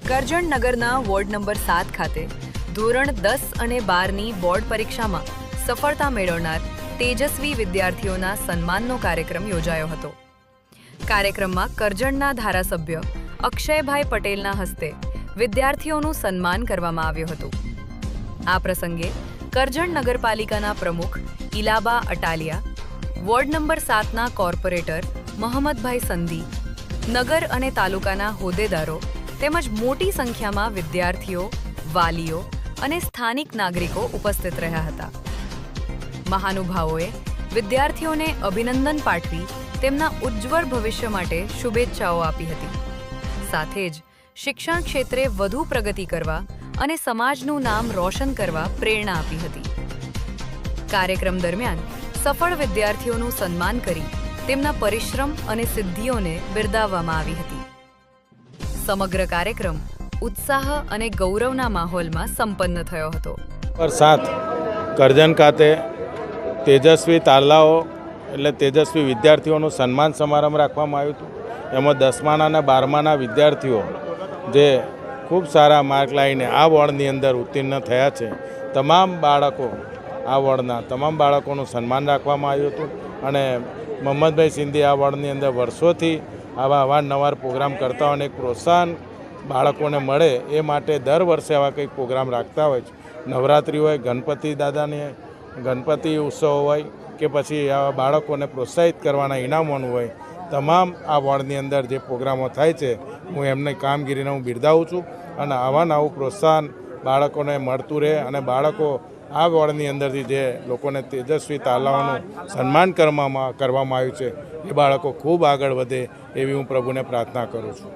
કરજણ નગરના ward number 7 ખાતે ધોરણ 10 અને 12ની બોર્ડ પરીક્ષામાં સફળતા મેળવનાર તેજસ્વી વિદ્યાર્થીઓના સન્માનનો કાર્યક્રમ યોજાયો હતો। કાર્યક્રમમાં કરજણના ધારાસભ્ય અક્ષયભાઈ પટેલના હસ્તે વિદ્યાર્થીઓનું સન્માન કરવામાં આવ્યું હતું। આ પ્રસંગે કરજણ નગરપાલિકાના પ્રમુખ ઇલાબા અટાલિયા, વોર્ડ નંબર 7ના કોર્પોરેટર મોહમ્મદભાઈ સંધી, નગર અને તાલુકાના હોદ્દેદારો તેમજ મોટી સંખ્યામાં વિદ્યાર્થીઓ, વાલીઓ અને સ્થાનિક નાગરિકો ઉપસ્થિત રહ્યા હતા। મહાનુભાવોએ વિદ્યાર્થીઓને અભિનંદન પાઠવી તેમના ઉજ્જવળ ભવિષ્ય માટે શુભેચ્છાઓ આપી હતી। સાથે જ શિક્ષણ ક્ષેત્રે વધુ પ્રગતિ કરવા અને સમાજનું નામ રોશન કરવા પ્રેરણા આપી હતી। કાર્યક્રમ દરમિયાન સફળ વિદ્યાર્થીઓનું સન્માન કરી તેમના પરિશ્રમ અને સિદ્ધિઓને બિરદાવવામાં આવી હતી। સમગ્ર કાર્યક્રમ ઉત્સાહ અને ગૌરવના માહોલમાં સંપન્ન થયો હતો। 7 કરજણ ખાતે તેજસ્વી તારલાઓ એટલે તેજસ્વી વિદ્યાર્થીઓનું સન્માન સમારંભ રાખવામાં આવ્યું હતું। એમાં 10માના અને 12માના વિદ્યાર્થીઓ જે ખૂબ સારા માર્ક લાવીને આ વોર્ડની અંદર ઉત્તીર્ણ થયા છે, તમામ બાળકો આ વોર્ડના તમામ બાળકોનું સન્માન રાખવામાં આવ્યું હતું। અને મોહમ્મદભાઈ સિંધી આ વોર્ડની અંદર વર્ષોથી આવા અવારનવાર પ્રોગ્રામ કરતા હોય અને એક પ્રોત્સાહન બાળકોને મળે એ માટે દર વર્ષે આવા કંઈક પ્રોગ્રામ રાખતા હોય છે। નવરાત્રિ હોય, ગણપતિ દાદાની ગણપતિ ઉત્સવ હોય કે પછી આવા બાળકોને પ્રોત્સાહિત કરવાના ઇનામોનું હોય, તમામ આ વોર્ડની અંદર જે પ્રોગ્રામો થાય છે હું એમની કામગીરીને હું બિરદાવું છું। અને આવા નવું પ્રોત્સાહન બાળકોને મળતું રહે અને બાળકો આ વોર્ડની અંદરથી જે લોકોને તેજસ્વી તારલાઓનું સન્માન કરવામાં આવ્યું છે એ બાળકો ખૂબ આગળ વધે એવી હું પ્રભુને પ્રાર્થના કરું છું।